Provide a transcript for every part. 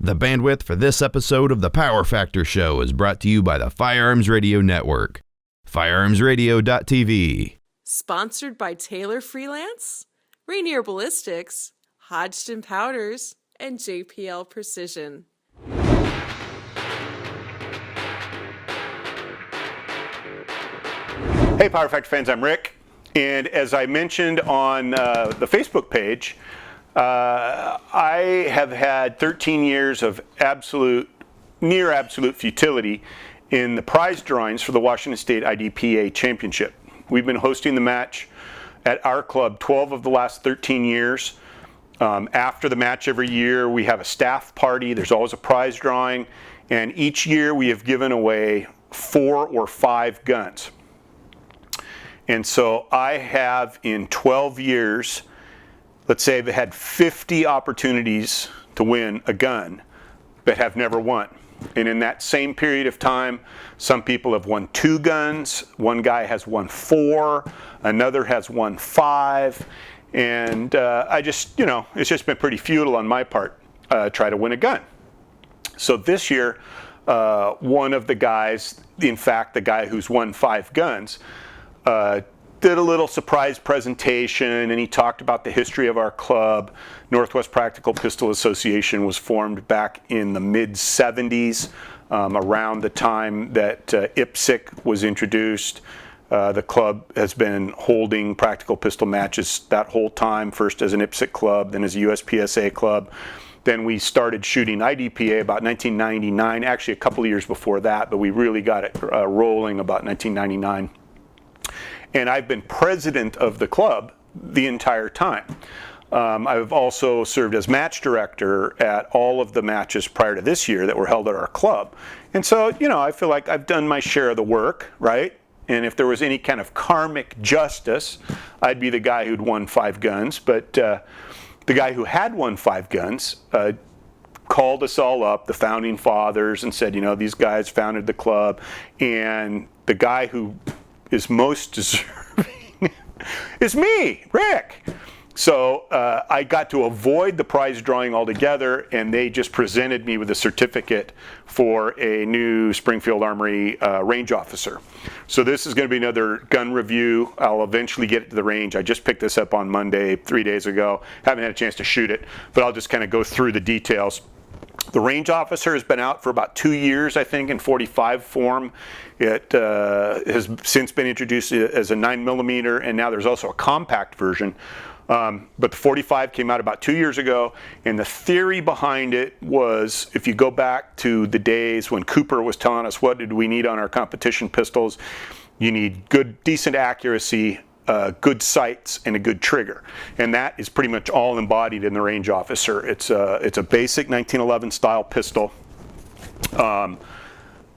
The bandwidth for this episode of the Power Factor Show is brought to you by the Firearms Radio Network. Firearmsradio.tv. Sponsored by Taylor Freelance, Rainier Ballistics, Hodgdon Powders, and JPL Precision. Hey Power Factor fans, I'm Rick, and as I mentioned on the Facebook page, I have had 13 years of near absolute futility in the prize drawings for the Washington State IDPA Championship. We've been hosting the match at our club 12 of the last 13 years. After the match every year, we have a staff party. There's always a prize drawing, and each year we have given away 4 or 5 guns. And so I have, in 12 years, let's say I've had 50 opportunities to win a gun, but have never won. And in that same period of time, some people have won 2 guns, one guy has won 4, another has won 5, and it's just been pretty futile on my part, try to win a gun. So this year, one of the guys, in fact, the guy who's won 5 guns, did a little surprise presentation, and he talked about the history of our club. Northwest Practical Pistol Association was formed back in the mid-70s, around the time that IPSC was introduced. The club has been holding practical pistol matches that whole time, first as an IPSC club, then as a USPSA club. Then we started shooting IDPA about 1999, actually a couple of years before that, but we really got it rolling about 1999. And I've been president of the club the entire time. I've also served as match director at all of the matches prior to this year that were held at our club. And so, I feel like I've done my share of the work, right? And if there was any kind of karmic justice, I'd be the guy who'd won 5 guns. But the guy who had won 5 guns called us all up, the founding fathers, and said, these guys founded the club. And the guy who is most deserving is me, Rick. So I got to avoid the prize drawing altogether, and they just presented me with a certificate for a new Springfield Armory Range Officer. So this is going to be another gun review. I'll eventually get it to the range. I just picked this up on Monday, 3 days ago. Haven't had a chance to shoot it, but I'll just kind of go through the details. The Range Officer has been out for about 2 years, I think, in .45 form. It has since been introduced as a 9mm, and now there's also a compact version. But the .45 came out about 2 years ago, and the theory behind it was, if you go back to the days when Cooper was telling us what did we need on our competition pistols, you need good, decent accuracy, good sights, and a good trigger, and that is pretty much all embodied in the Range Officer. It's a basic 1911 style pistol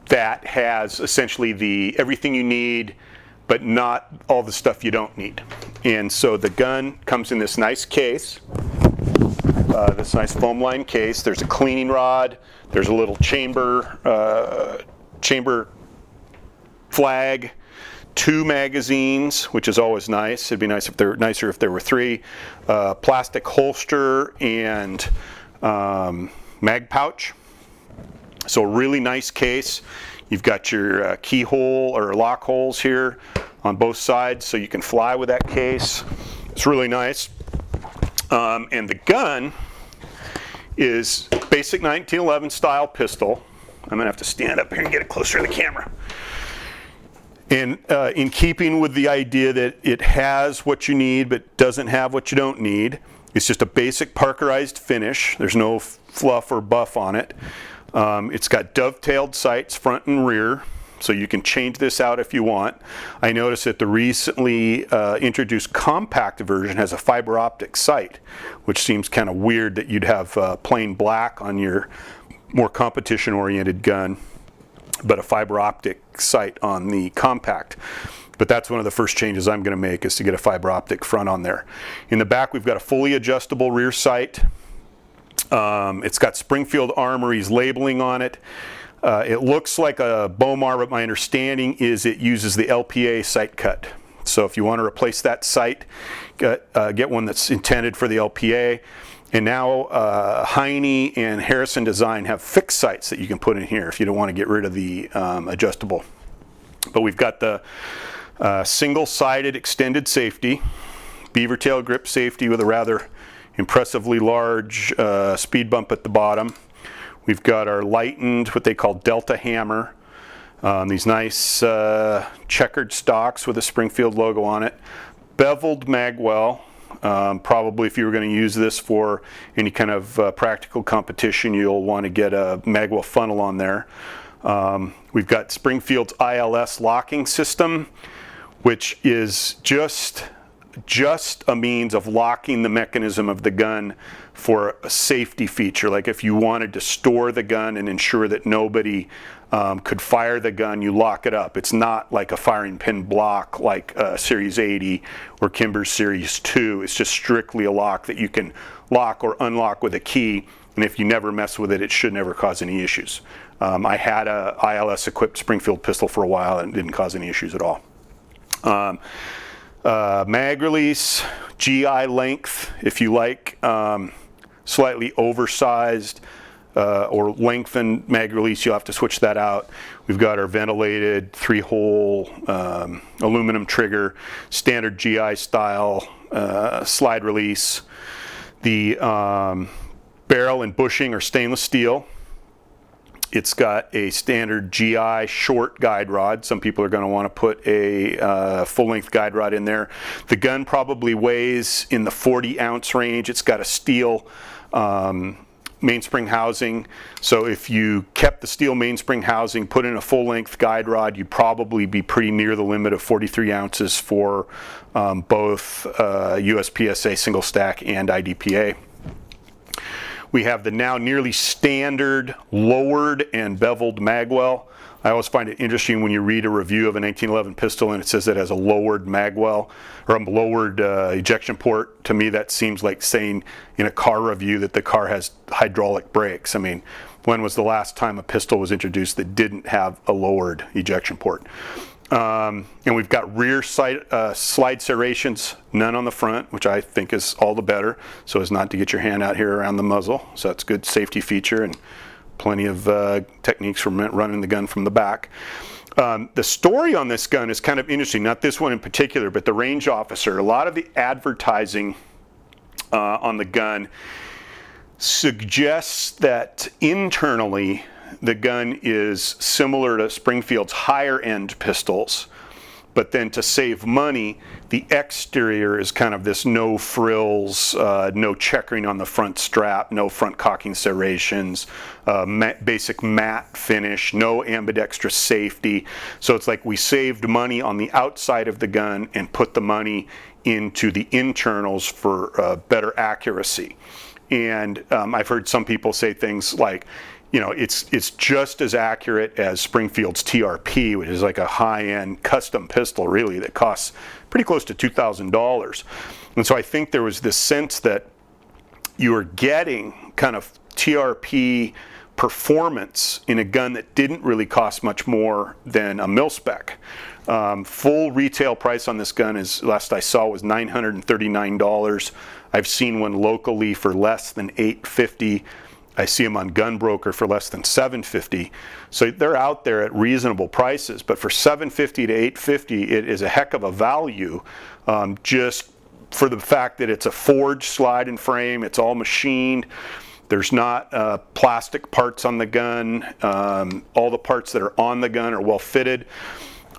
that has essentially everything you need, but not all the stuff you don't need. And so the gun comes in this nice case, this nice foam lined case. There's a cleaning rod. There's a little chamber flag. 2 magazines, which is always nice. It'd be nicer if there were 3. Plastic holster and mag pouch. So a really nice case. You've got your keyhole or lock holes here on both sides, so you can fly with that case. It's really nice. And the gun is basic 1911 style pistol. I'm gonna have to stand up here and get it closer to the camera. And in keeping with the idea that it has what you need but doesn't have what you don't need, it's just a basic Parkerized finish. There's no fluff or buff on it. It's got dovetailed sights front and rear, so you can change this out if you want. I noticed that the recently introduced compact version has a fiber optic sight, which seems kind of weird that you'd have plain black on your more competition-oriented gun, but a fiber optic sight on the compact. But that's one of the first changes I'm going to make, is to get a fiber optic front on there. In the back, we've got a fully adjustable rear sight. It's got Springfield Armory's labeling on it. It looks like a Bomar, but my understanding is it uses the LPA sight cut. So if you want to replace that sight, get one that's intended for the LPA. And now Heine and Harrison Design have fixed sights that you can put in here if you don't want to get rid of the adjustable. But we've got the single-sided extended safety, beaver tail grip safety with a rather impressively large speed bump at the bottom. We've got our lightened, what they call Delta hammer, these nice checkered stocks with a Springfield logo on it. Beveled magwell. Probably if you were going to use this for any kind of practical competition, you'll want to get a magwell funnel on there. We've got Springfield's ILS locking system, which is just a means of locking the mechanism of the gun for a safety feature. Like if you wanted to store the gun and ensure that nobody could fire the gun, you lock it up. It's not like a firing pin block like Series 80 or Kimber's Series 2. It's just strictly a lock that you can lock or unlock with a key, and if you never mess with it, it should never cause any issues. I had a ILS equipped Springfield pistol for a while and it didn't cause any issues at all. Mag release, GI length, if you like, slightly oversized or lengthened mag release, you'll have to switch that out. We've got our ventilated 3-hole aluminum trigger, standard GI style slide release. The barrel and bushing are stainless steel. It's got a standard GI short guide rod. Some people are going to want to put a full-length guide rod in there. The gun probably weighs in the 40-ounce range. It's got a steel mainspring housing. So if you kept the steel mainspring housing, put in a full-length guide rod, you'd probably be pretty near the limit of 43 ounces for both USPSA single stack and IDPA. We have the now nearly standard lowered and beveled magwell. I always find it interesting when you read a review of a 1911 pistol and it says it has a lowered magwell or a lowered ejection port. To me, that seems like saying in a car review that the car has hydraulic brakes. I mean, when was the last time a pistol was introduced that didn't have a lowered ejection port? And we've got rear slide serrations, none on the front, which I think is all the better, so as not to get your hand out here around the muzzle. So that's a good safety feature and plenty of techniques for running the gun from the back. The story on this gun is kind of interesting, not this one in particular, but the Range Officer. A lot of the advertising on the gun suggests that internally the gun is similar to Springfield's higher end pistols, but then to save money, the exterior is kind of this no frills, no checkering on the front strap, no front cocking serrations, basic matte finish, no ambidextrous safety. So it's like we saved money on the outside of the gun and put the money into the internals for better accuracy. And I've heard some people say things like, you know, it's just as accurate as Springfield's TRP, which is like a high-end custom pistol, really, that costs pretty close to $2,000. And so I think there was this sense that you were getting kind of TRP performance in a gun that didn't really cost much more than a mil-spec. Full retail price on this gun, is last I saw, was $939. I've seen one locally for less than $850. I see them on Gunbroker for less than $750. So they're out there at reasonable prices, but for $750 to $850, it is a heck of a value, just for the fact that it's a forged slide and frame. It's all machined. There's not plastic parts on the gun. All the parts that are on the gun are well fitted.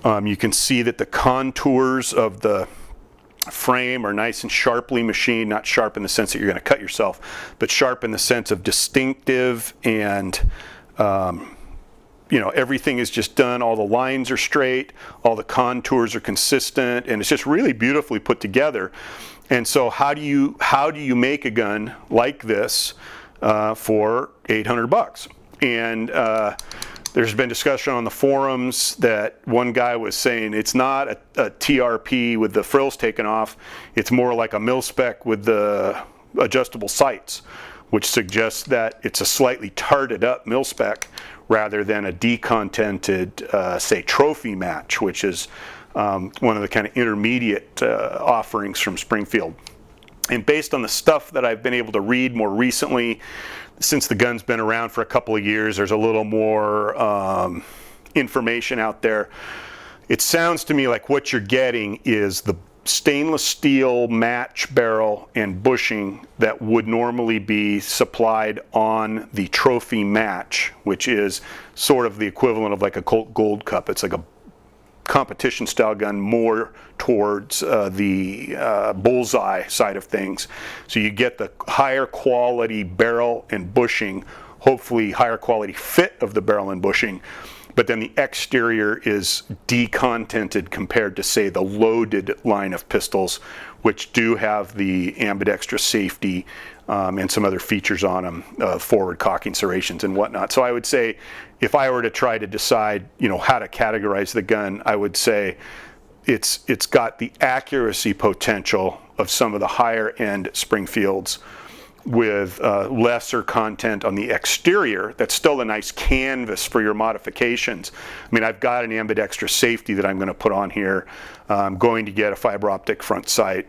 You can see that the contours of the frame are nice and sharply machined, not sharp in the sense that you're going to cut yourself, but sharp in the sense of distinctive, and you know, everything is just done. All the lines are straight, all the contours are consistent, and it's just really beautifully put together. And so how do you make a gun like this for $800? And there's been discussion on the forums that one guy was saying it's not a TRP with the frills taken off, it's more like a mil-spec with the adjustable sights, which suggests that it's a slightly tarted up mil-spec rather than a decontented, say, trophy match, which is one of the kind of intermediate offerings from Springfield. And based on the stuff that I've been able to read more recently, since the gun's been around for a couple of years, there's a little more information out there. It sounds to me like what you're getting is the stainless steel match barrel and bushing that would normally be supplied on the trophy match, which is sort of the equivalent of like a Colt Gold Cup. It's like a competition style gun, more towards the bullseye side of things. So you get the higher quality barrel and bushing, hopefully higher quality fit of the barrel and bushing, but then the exterior is decontented compared to, say, the loaded line of pistols, which do have the ambidextrous safety and some other features on them, forward cocking serrations and whatnot. So I would say, if I were to try to decide, how to categorize the gun, I would say it's got the accuracy potential of some of the higher end Springfields, with lesser content on the exterior. That's still a nice canvas for your modifications. I mean, I've got an ambidextrous safety that I'm going to put on here. I'm going to get a fiber optic front sight.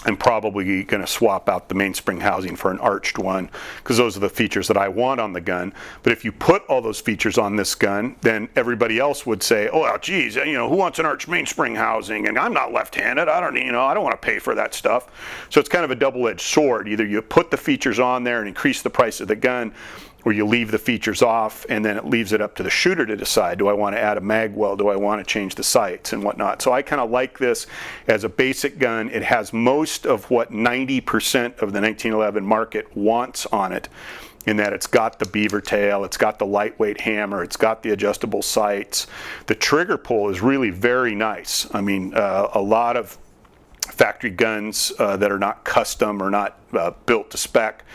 I'm probably going to swap out the mainspring housing for an arched one, because those are the features that I want on the gun. But if you put all those features on this gun, then everybody else would say, oh, well, geez, who wants an arched mainspring housing? And I'm not left-handed. I don't want to pay for that stuff. So it's kind of a double-edged sword. Either you put the features on there and increase the price of the gun, or you leave the features off, and then it leaves it up to the shooter to decide, do I want to add a mag well, do I want to change the sights and whatnot. So I kind of like this as a basic gun. It has most of what 90% of the 1911 market wants on it, in that it's got the beaver tail, it's got the lightweight hammer, it's got the adjustable sights. The trigger pull is really very nice. I mean, a lot of factory guns that are not custom or not built to spec,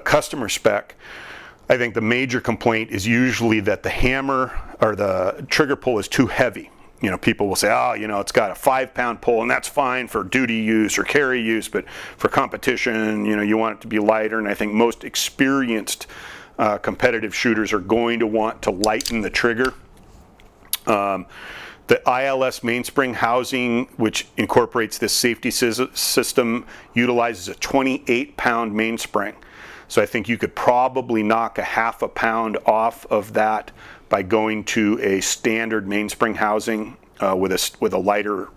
customer spec, I think the major complaint is usually that the hammer or the trigger pull is too heavy. People will say, it's got a 5-pound pull, and that's fine for duty use or carry use, but for competition, you want it to be lighter. And I think most experienced competitive shooters are going to want to lighten the trigger. The ILS mainspring housing, which incorporates this safety system, utilizes a 28-pound mainspring. So I think you could probably knock a half a pound off of that by going to a standard mainspring housing with a lighter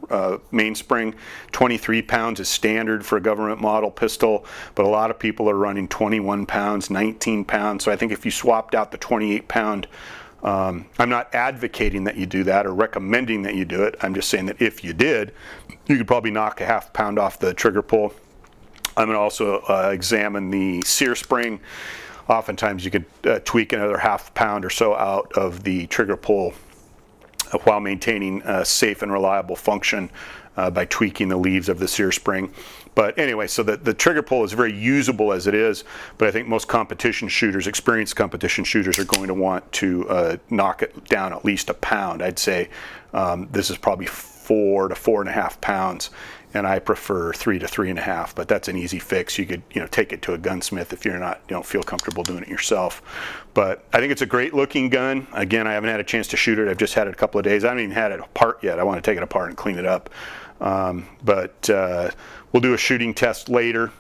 mainspring. 23 pounds is standard for a government model pistol, but a lot of people are running 21 pounds, 19 pounds. So I think if you swapped out the 28 pound, I'm not advocating that you do that or recommending that you do it. I'm just saying that if you did, you could probably knock a half pound off the trigger pull. I'm going to also examine the sear spring. Oftentimes you could tweak another half pound or so out of the trigger pull while maintaining safe and reliable function by tweaking the leaves of the sear spring. But anyway, so the trigger pull is very usable as it is, but I think most competition shooters, experienced competition shooters, are going to want to knock it down at least a pound. I'd say this is probably 4 to 4.5 pounds. And I prefer 3 to 3.5, but that's an easy fix. You could, take it to a gunsmith if you don't feel comfortable doing it yourself. But I think it's a great looking gun. Again, I haven't had a chance to shoot it. I've just had it a couple of days. I haven't even had it apart yet. I want to take it apart and clean it up. But we'll do a shooting test later.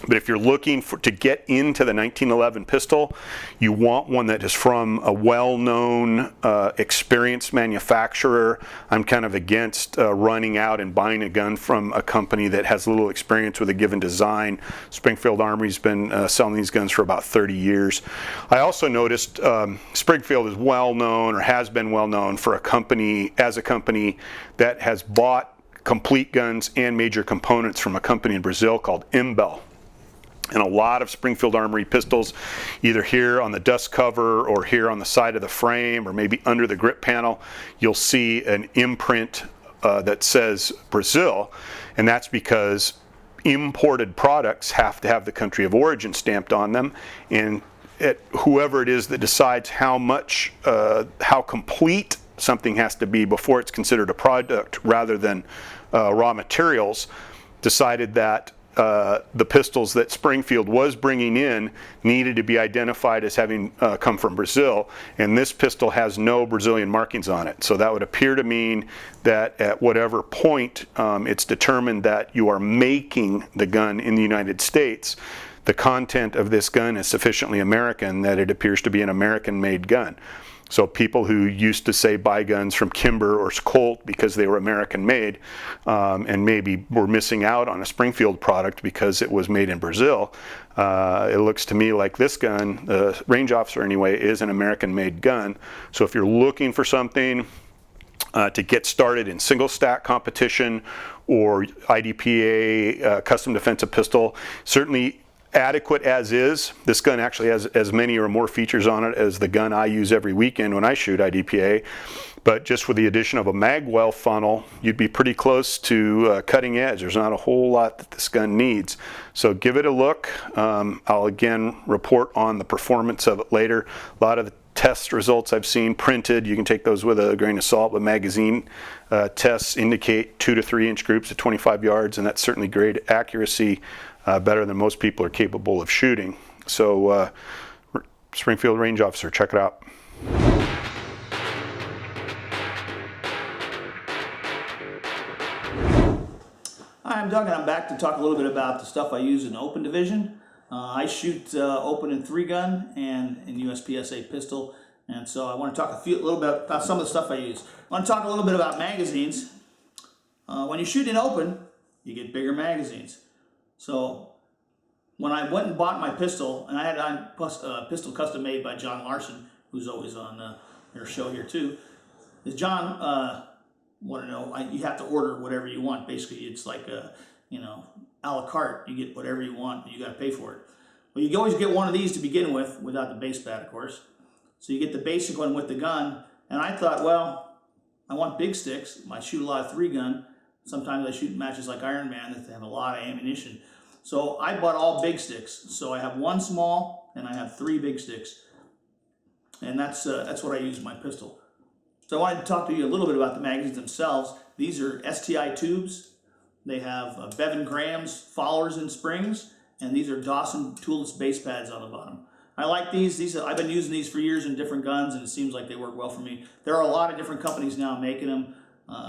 But if you're looking to get into the 1911 pistol, you want one that is from a well-known, experienced manufacturer. I'm kind of against running out and buying a gun from a company that has little experience with a given design. Springfield Armory's been selling these guns for about 30 years. I also noticed Springfield is well-known, or has been well-known, for a company that has bought complete guns and major components from a company in Brazil called Imbel. And a lot of Springfield Armory pistols, either here on the dust cover or here on the side of the frame or maybe under the grip panel, you'll see an imprint that says Brazil, and that's because imported products have to have the country of origin stamped on them, and whoever it is that decides how complete something has to be before it's considered a product rather than raw materials, decided that the pistols that Springfield was bringing in needed to be identified as having come from Brazil, and this pistol has no Brazilian markings on it. So that would appear to mean that at whatever point it's determined that you are making the gun in the United States, the content of this gun is sufficiently American that it appears to be an American-made gun. So people who used to say buy guns from Kimber or Colt because they were American-made and maybe were missing out on a Springfield product because it was made in Brazil, it looks to me like this gun, the Range Officer anyway, is an American-made gun. So if you're looking for something to get started in single stack competition or IDPA custom defensive pistol, certainly adequate as is. This gun actually has as many or more features on it as the gun I use every weekend when I shoot IDPA. But just with the addition of a magwell funnel, you'd be pretty close to cutting edge. There's not a whole lot that this gun needs. So give it a look. I'll again report on the performance of it later. A lot of the test results I've seen printed, you can take those with a grain of salt, but magazine tests indicate 2 to 3 inch groups at 25 yards, and that's certainly great accuracy, better than most people are capable of shooting. So Springfield Range Officer, check it out. Hi, I'm Doug, and I'm back to talk a little bit about the stuff I use in the Open Division. I shoot Open in 3-gun and in USPSA pistol, and so I want to talk a little bit about some of the stuff I use. I want to talk a little bit about magazines. When you shoot in Open, you get bigger magazines. So when I went and bought my pistol, and I had a pistol custom made by John Larson, who's always on their show here too, is John want to know, you have to order whatever you want. Basically, it's like a, a la carte. You get whatever you want, and you got to pay for it. Well, you can always get one of these to begin with, without the base pad, of course. So you get the basic one with the gun, and I thought, well, I want big sticks. I shoot a lot of 3-gun. Sometimes I shoot matches like Iron Man that have a lot of ammunition. So I bought all big sticks. So I have 1 small and I have 3 big sticks. And that's what I use in my pistol. So I wanted to talk to you a little bit about the magazines themselves. These are STI tubes. They have Bevan Graham's followers and springs, and these are Dawson toolless base pads on the bottom. I like these. I've been using these for years in different guns, and it seems like they work well for me. There are a lot of different companies now making them.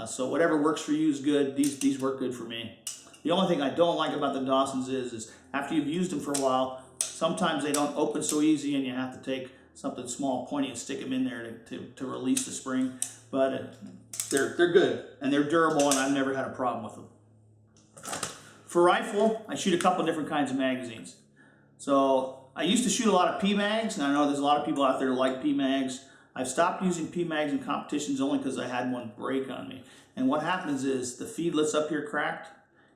So whatever works for you is good. These work good for me. The only thing I don't like about the Dawsons is after you've used them for a while, sometimes they don't open so easy, and you have to take something small, pointy, and stick them in there to release the spring. But they're good, and they're durable, and I've never had a problem with them. For rifle, I shoot a couple different kinds of magazines. So I used to shoot a lot of P-mags, and I know there's a lot of people out there who like P-mags. I've stopped using P-mags in competitions only because I had one break on me. And what happens is the feedlet's up here cracked,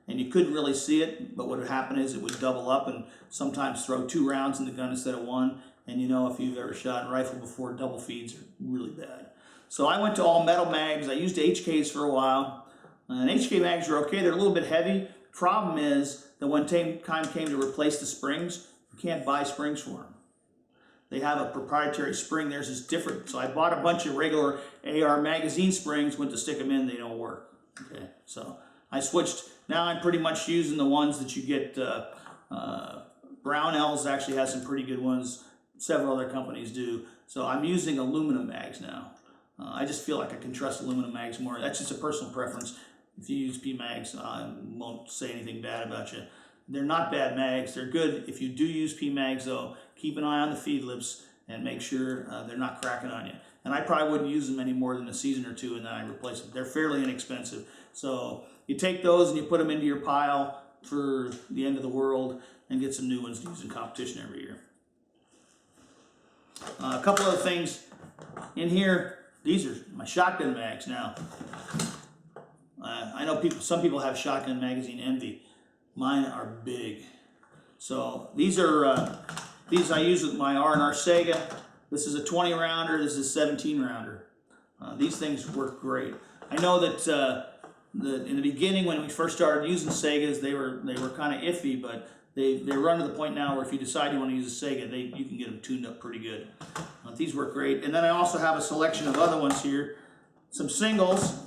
and you couldn't really see it, but what would happen is it would double up and sometimes throw 2 rounds in the gun instead of 1. And if you've ever shot a rifle before, double feeds are really bad. So I went to all metal mags. I used HKs for a while. And HK mags are okay. They're a little bit heavy. Problem is that when time came to replace the springs, you can't buy springs for them. They have a proprietary spring. Theirs is different. So I bought a bunch of regular AR magazine springs, went to stick them in. They don't work. Okay, so I switched. Now I'm pretty much using the ones that you get. Brownells actually has some pretty good ones. Several other companies do. So I'm using aluminum mags now. I just feel like I can trust aluminum mags more. That's just a personal preference. If you use P-mags, I won't say anything bad about you. They're not bad mags. They're good. If you do use P-mags, though, keep an eye on the feed lips and make sure they're not cracking on you. And I probably wouldn't use them any more than a season or 2, and then I replace them. They're fairly inexpensive. So you take those and you put them into your pile for the end of the world and get some new ones to use in competition every year. A couple other things in here. These are my shotgun mags now. I know some people have shotgun magazine envy. Mine are big. So these are these I use with my R&R Sega. This is a 20 rounder. This is a 17 rounder. These things work great. I know that in the beginning when we first started using Segas, they were kind of iffy, but they run to the point now where if you decide you want to use a Sega, you can get them tuned up pretty good. These work great. And then I also have a selection of other ones here. Some singles.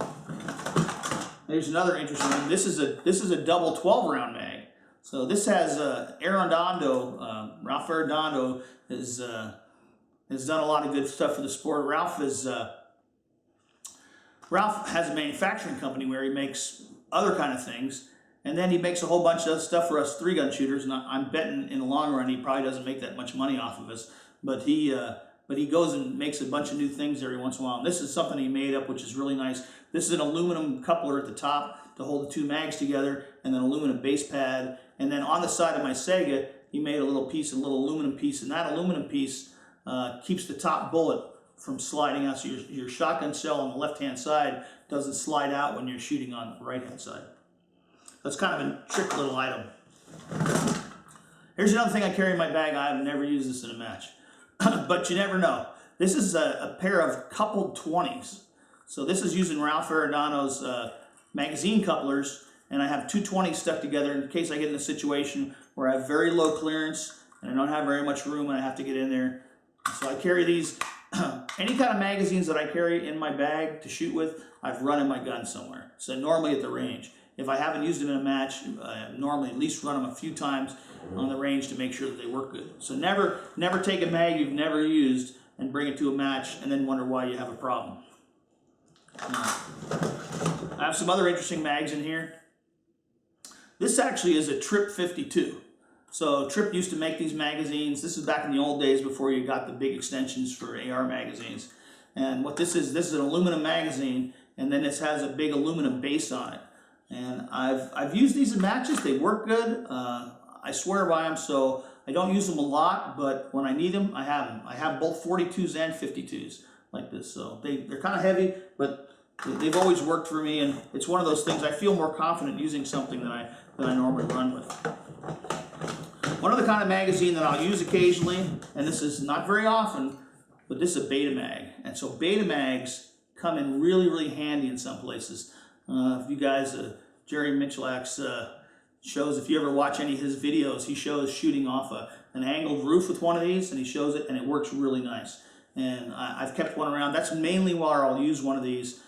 There's another interesting one. This is a double 12 round mag. So this has Ralph Arredondo has done a lot of good stuff for the sport. Ralph has a manufacturing company where he makes other kind of things, and then he makes a whole bunch of stuff for us 3-gun shooters. And I'm betting in the long run he probably doesn't make that much money off of us, but he goes and makes a bunch of new things every once in a while. And this is something he made up, which is really nice. This is an aluminum coupler at the top to hold the 2 mags together, and then aluminum base pad. And then on the side of my Sega, he made a little aluminum piece, and that aluminum piece keeps the top bullet from sliding out. So your shotgun shell on the left-hand side doesn't slide out when you're shooting on the right-hand side. That's kind of a trick little item. Here's another thing I carry in my bag. I have never used this in a match, but you never know. This is a pair of coupled 20s. So this is using Ralph Arredondo's magazine couplers, and I have 2 20s stuck together in case I get in a situation where I have very low clearance and I don't have very much room and I have to get in there. So I carry these. Any kind of magazines that I carry in my bag to shoot with, I've run in my gun somewhere. So normally at the range. If I haven't used them in a match, I normally at least run them a few times on the range to make sure that they work good. So never take a mag you've never used and bring it to a match and then wonder why you have a problem. I have some other interesting mags in here. This actually is a Trip 52. So Trip used to make these magazines. This is back in the old days before you got the big extensions for AR magazines. And what this is an aluminum magazine, and then this has a big aluminum base on it. And I've used these in matches. They work good. I swear by them, so I don't use them a lot, but when I need them, I have them. I have both 42s and 52s like this. So they're kind of heavy, but they've always worked for me, and it's one of those things I feel more confident using something than I normally run with. One other kind of magazine that I'll use occasionally, and this is not very often, but this is a beta mag. And so beta mags come in really, really handy in some places. If you guys, Jerry Michalak's shows, if you ever watch any of his videos, he shows shooting off an angled roof with one of these, and he shows it, and it works really nice. And I've kept one around. That's mainly where I'll use one of these.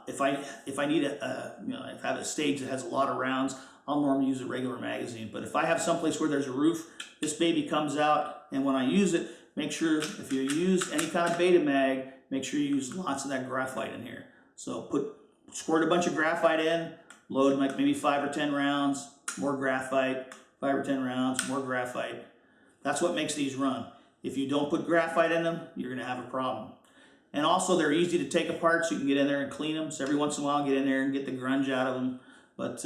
If I need if I have a stage that has a lot of rounds, I'll normally use a regular magazine. But if I have someplace where there's a roof, this baby comes out, and when I use it, make sure if you use any kind of beta mag, make sure you use lots of that graphite in here. So squirt a bunch of graphite in, load like maybe 5 or 10 rounds, more graphite, 5 or 10 rounds, more graphite. That's what makes these run. If you don't put graphite in them, you're gonna have a problem. And also they're easy to take apart, so you can get in there and clean them. So every once in a while, get in there and get the grunge out of them. But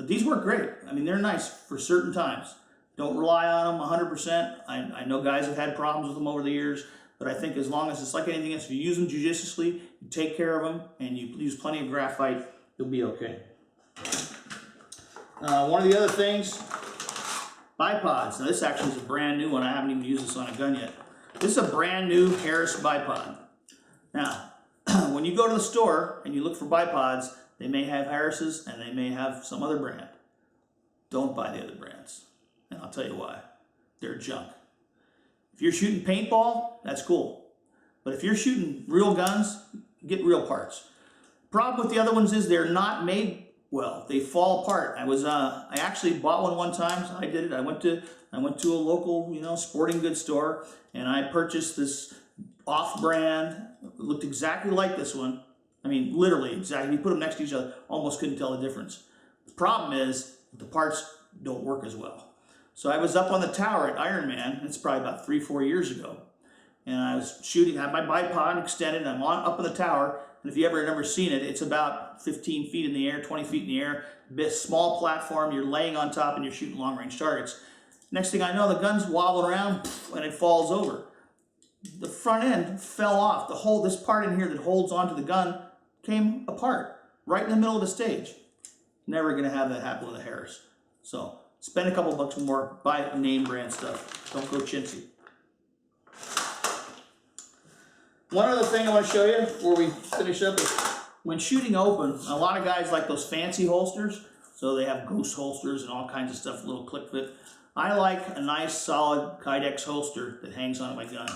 these work great. I mean, they're nice for certain times. Don't rely on them 100%. I know guys have had problems with them over the years, but I think as long as it's like anything else, if you use them judiciously, you take care of them, and you use plenty of graphite, you'll be okay. One of the other things, Bipods. Now this actually is a brand new one. I haven't even used this on a gun yet. This is a brand new Harris Bipod. Now, when you go to the store and you look for Bipods, they may have Harris's and they may have some other brand. Don't buy the other brands. And I'll tell you why. They're junk. If you're shooting paintball, that's cool. But if you're shooting real guns, get real parts. Problem with the other ones is they're not made well. They fall apart. I actually bought one time. So I did it. I went to a local, sporting goods store, and I purchased this off-brand. It looked exactly like this one. I mean, literally exactly. You put them next to each other, almost couldn't tell the difference. The problem is the parts don't work as well. So I was up on the tower at Ironman. It's probably about 3-4 years ago, and I was shooting. I had my bipod extended, and I'm up on the tower. And if you ever never seen it, it's about 15 feet in the air, 20 feet in the air. This small platform, you're laying on top, and you're shooting long-range targets. Next thing I know, the gun's wobbling around, and it falls over. The front end fell off. This part in here that holds onto the gun came apart right in the middle of the stage. Never going to have that happen with a Harris. So spend a couple bucks more, buy name brand stuff. Don't go chintzy. One other thing I want to show you before we finish up is when shooting open, a lot of guys like those fancy holsters. So they have ghost holsters and all kinds of stuff, little click fit. I like a nice solid Kydex holster that hangs onto my gun.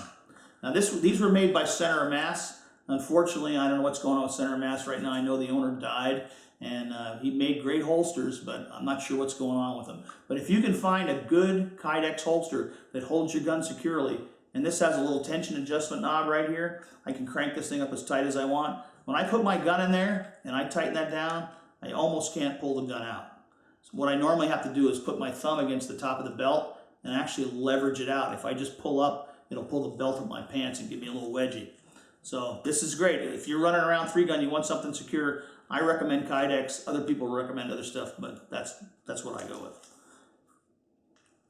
Now these were made by Center of Mass. Unfortunately, I don't know what's going on with Center of Mass right now. I know the owner died, And he made great holsters, but I'm not sure what's going on with them. But if you can find a good Kydex holster that holds your gun securely, and this has a little tension adjustment knob right here, I can crank this thing up as tight as I want. When I put my gun in there and I tighten that down, I almost can't pull the gun out. So what I normally have to do is put my thumb against the top of the belt and actually leverage it out. If I just pull up, it'll pull the belt of my pants and give me a little wedgie. So this is great. If you're running around 3-gun, you want something secure, I recommend Kydex. Other people recommend other stuff, but that's what I go with.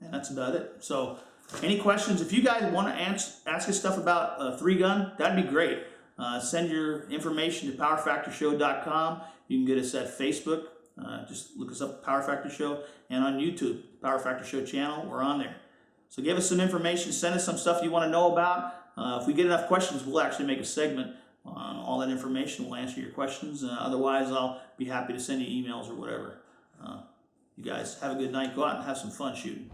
And that's about it. So any questions? If you guys want to ask us stuff about 3-gun, that'd be great. Send your information to powerfactorshow.com. You can get us at Facebook. Just look us up, Power Factor Show, and on YouTube, Power Factor Show channel. We're on there. So give us some information. Send us some stuff you want to know about. If we get enough questions, we'll actually make a segment on all that information. We'll answer your questions. Otherwise, I'll be happy to send you emails or whatever. You guys have a good night. Go out and have some fun shooting.